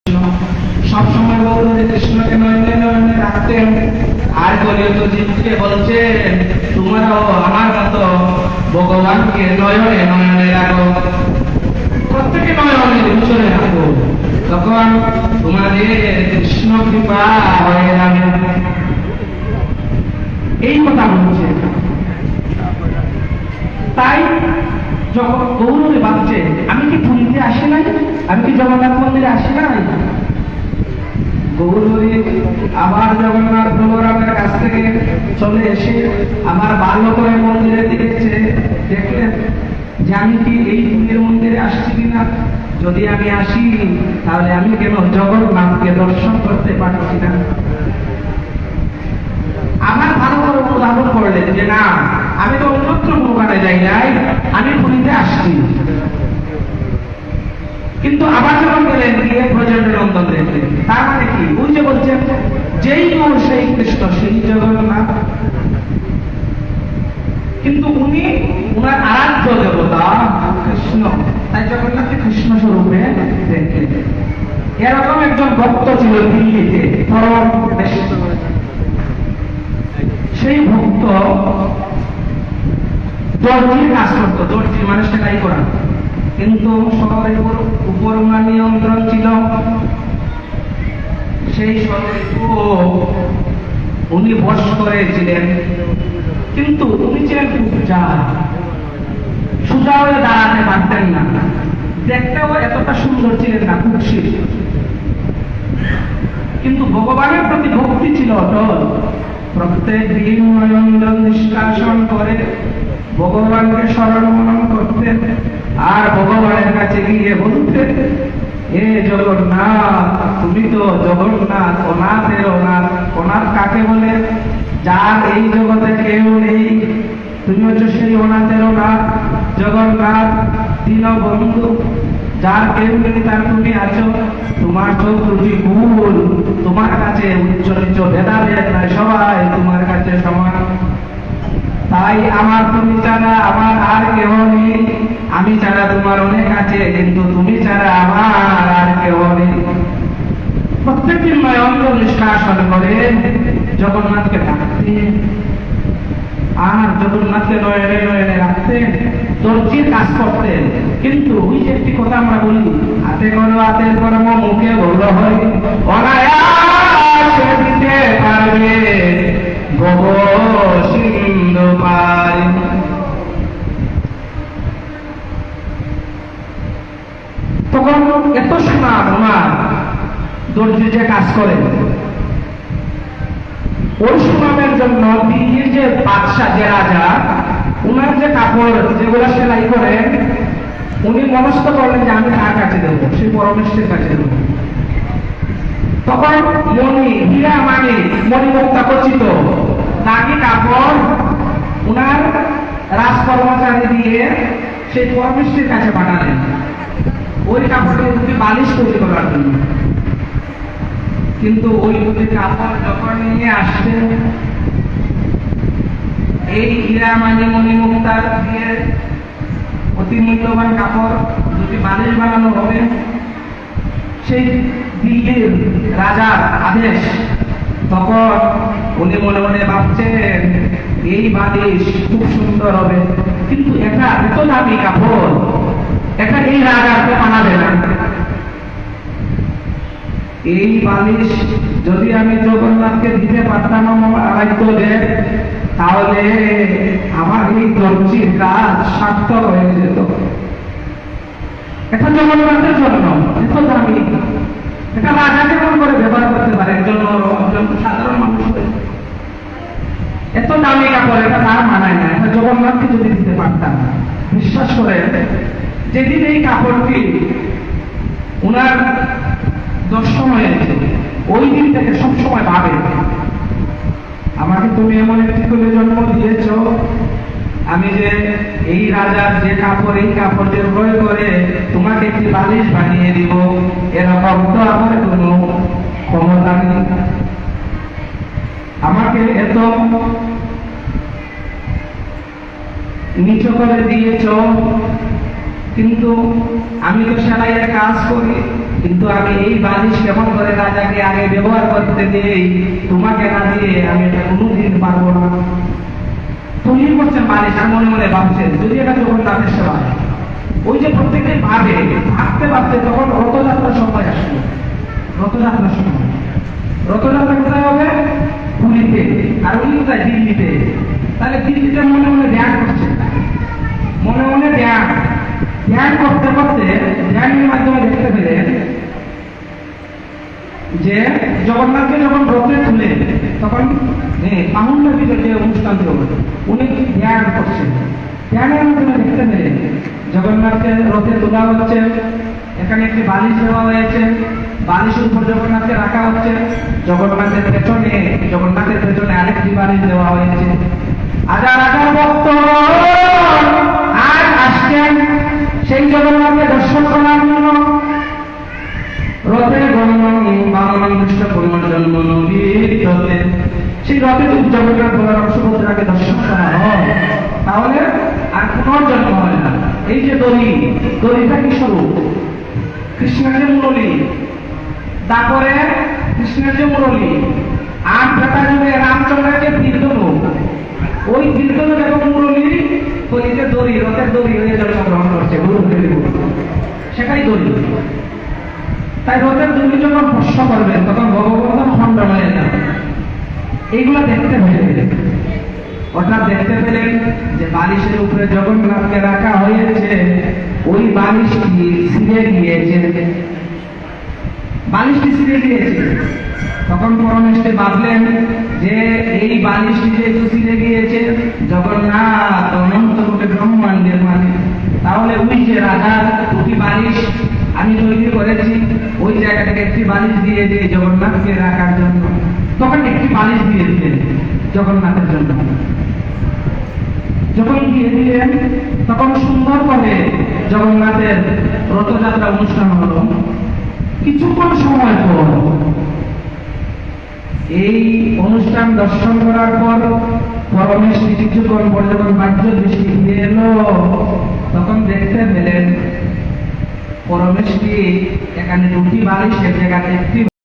সব সময় গৌরী কৃষ্ণকে নয়নে নয়নে রাখতেন। আর কলিযুগ জীবকে বলছেন তোমরাও আমার মতো ভগবানকে নয়নে নয়নে রাখো, প্রত্যেকে নয়নের ভিতরে রাখো, তখন তোমাদের কৃষ্ণ কৃপা হয়ে যাবে। এই কথা বলছে। তাই যখন গৌরবে ভাবছে আমি কি পুরীতে আসি নাই, আমি কি জগন্নাথ মন্দিরে আসি নাই, গৌরী আবার জগন্নাথ বলরামের কাছ থেকে চলে এসে আবার ভালো করে মন্দিরে দিয়েছে, দেখলেন যে আমি কি এই পুরীর মন্দিরে আসছি কিনা, যদি আমি আসি তাহলে আমি কেন জগন্নাথকে দর্শন করতে পারছি না। আমার ভালো করে অনুধাবন করলেন যে না, আমি তো অন্যত্র কোনোখানে যাই নাই, আমি পুরীতে আসছি। কিন্তু আবার যখন গেলেন গিয়ে প্রচন্ড নন্দন দেখলেন, তার মানে কি ওই যে বলছেন যেই গৌর সেই কৃষ্ণ সেই জগন্নাথ, কিন্তু উনি উনার আরাধ্য দেবতা কৃষ্ণ, তাই জগন্নাথকে কৃষ্ণ স্বরূপে দেখলেন। এরকম একজন ভক্ত ছিল দিল্লিতে, সেই ভক্ত দর্জির কাজ করত, দর্জি মানে সেটাই করা, কিন্তু শহরের উপর ওনার নিয়ন্ত্রণ ছিল। সেই শহরে উনি বশ করেছিলেন, কিন্তু উনি ছিলেন খুব সোজা হয়ে দাঁড়াতে পারতেন না, দেখতেও এতটা সুন্দর ছিলেন না, কুৎসিত, কিন্তু ভগবানের প্রতি ভক্তি ছিল অটল। প্রত্যেক দিন নয়ন নিষ্কাশন করে ভগবানকে স্মরণ মনন করতেন, আর ভগবানের কাছে গিয়ে বলতেন হে জগন্নাথ, তুমি তো জগন্নাথ, অনাথের অনাথ। অনাথ কাকে বলে? যার এই জগতে কেউ নেই, তুমি হচ্ছে সেই অনাথের অনাথ। জগন্নাথ দীনবন্ধু, যার কেউ নেই তার তুমি আছো, তোমার চোখ দুটি ভুল, তোমার কাছে উচ্চ নিচ ভেদাভেদ নাই, সবাই তোমার কাছে সমান। তাই আমার তুমি ছাড়া আমার আর কেউ নেই, আমি ছাড়া তোমার অনেক আছে, কিন্তু তুমি ছাড়া আমার আর কেউ নেই। প্রত্যেকদিন নয়ন নিষ্কাশন করে জগন্নাথকে ডাকতেন, আর জগন্নাথকে নয়নে নয়নে রাখতেন, দর্জির কাজ করতেন। কিন্তু ওই যে একটি কথা আমরা বলি, হাতে করো হাতের কর্ম মুখে বলো হয়, অনায়াসে দিতে পারবে ভব সিন্ধু পার। তখন এত সুনাম ওনার, দর্জি যে কাজ করে, ওই সুনামের জন্য দিল্লির যে বাদশাহ, যে রাজা, উনার যে কাপড় যেগুলো সেলাই করে, উনি মনস্থ করলেন যে আমি কার কাছে দেবো, সেই পরমেশ্বরের কাছে দেবো। তখন মণি, হীরা মানি, মণিমুক্তা খচিত দাগি কাপড় উনার রাজকর্মচারী দিয়ে সেই পরমেশ্বরের কাছে পাঠালেন, ওই কাপড়ে দুটি বালিশ তৈরি করার জন্য। কিন্তু ওই দুটি কাপড় যখন নিয়ে আসছেন, এই হীরা মানি মণিমুক্তা দিয়ে অতি মূল্যবান কাপড় দুটি বালিশ বানানো হবে, সেই দিল্লির রাজার আদেশ। তখন উনি মনে মনে ভাবছেন এই বালিশ খুব সুন্দর হবে, কিন্তু এটা এত দামি কাপড়, এটা এই রাজাকে মানাবে না। এই বালিশ যদি আমি জগন্নাথকে দিতে পারতাম আড়াইতো দেব, তাহলে আমার এই দর্জির কাজ সার্থক হয়ে যেত। এটা জগন্নাথের জন্য এত দামি, এটা রাজা কেমন করে ব্যবহার করতে পারে, একজন সাধারণ মানুষ এত দামি কাপড়, এটা তার মানায় না, এটা জগন্নাথকে যদি দিতে পারতাম। বিশ্বাস করে যেদিন এই কাপড়টি উনার দর্শন হয়েছে, ওই দিন থেকে সবসময় ভাবে আমাকে তুমি এমন একটি করে জন্ম দিয়েছ, আমি যে এই রাজার যে কাপড়, এই কাপড় যে ক্রয় করে তোমাকে একটি বালিশ বানিয়ে দিব, এরকম তো আমার কোনো ক্ষমতা নেই। আমাকে এত নিচু করে দিয়েছ, কিন্তু আমি তো সেলাইয়ের কাজ করি, কিন্তু আমি এই বালিশ কেমন করে রাজাকে আগে ব্যবহার করতে দিই, তোমাকে না দিয়ে আমি এটা কোনোদিন পারবো না। তৈরি করছেন বালিশ, আর মনে মনে ভাবছেন যদি এটা জগন্নাথের সেবা হয়। ওই যে প্রত্যেকে ভাবতে ভাবতে তখন রথযাত্রার সময় আসলো। রথযাত্রার সময়, রথযাত্রা কোথায় হবে? পুরীতে। আর উনি কোথায়? দিল্লিতে। তাহলে দিল্লিতে মনে মনে ধ্যান করছে, মনে মনে ধ্যান করতে করতে ধ্যানের মাধ্যমে দেখতে পেলেন যে জগন্নাথকে যখন রথে তুলে তখন বাহুল্যের ভিতরে যে অনুষ্ঠানটি হবে, উনি ধ্যান করছেন। ধ্যানের মাধ্যমে দেখতে পেলেন জগন্নাথকে রথে তোলা হচ্ছে, এখানে একটি বালিশ দেওয়া হয়েছে, বালিশের উপর জগন্নাথকে রাখা হচ্ছে, জগন্নাথের পেছনে আরেকটি বালিশ দেওয়া হয়েছে। হাজার হাজার ভক্ত আজ আসছেন সেই জগন্নাথকে দর্শন করার জন্য। রথের গমন বামন দুষ্ট পরিমাণ জন্ম নদীর রথে, সেই রথে যদি জগন্নাথ বলার সুভদ্রাকে দর্শন করা হয় তাহলে আর পুনর্জন্ম হয় না। এই যে দড়িটা কি স্বরূপ? কৃষ্ণের যে মুরলী, তারপরে কৃষ্ণের যে মুরলী, আর বেটা যুগে রামচন্দ্রের যে কীর্তনু, ওই কীর্তনু এবং মুরলী যে দড়ি, রথের দড়ি হয়ে জন্মগ্রহণ করছে, সেটাই দড়ি। তাই রথের দড়ি যখন স্পর্শ করবেন তখন ভগবান খণ্ড হয়ে যাবে। এইগুলো দেখতে পেলেন, অর্থাৎ দেখতে পেলেন যে বালিশের উপরে জগন্নাথকে রাখা হয়েছে, ওই বালিশটি ছিঁড়ে গিয়েছে, বালিশটি ছিঁড়ে গিয়েছে। তখন পরমেশ্বর ভাবলেন যে এই বালিশটি যেহেতু ছিঁড়ে গিয়েছে, জগন্নাথ অনন্ত রূপে ব্রহ্মাণ্ডের মালিক, তাহলে ওই যে রাজার দুটি বালিশ আমি তৈরি করেছি, ওই জায়গা থেকে একটি বালিশ দিয়ে দিয়ে জগন্নাথকে রাখার জন্য। তখন একটি বালিশ দিয়ে দিলেন জগন্নাথের জন্য। যখন দিয়ে দিলেন তখন সুন্দর করে জগন্নাথের রথযাত্রা অনুষ্ঠান হল। কিছুক্ষণ সময় পর এই অনুষ্ঠান দর্শন করার পর পরমেশ্বর কিছুক্ষণ পর যখন বাহ্য দৃষ্টি ফিরে এলো, তখন দেখতে পেলেন পরমেশ্বর এখানে দুটি বালিশের জায়গাতে একটি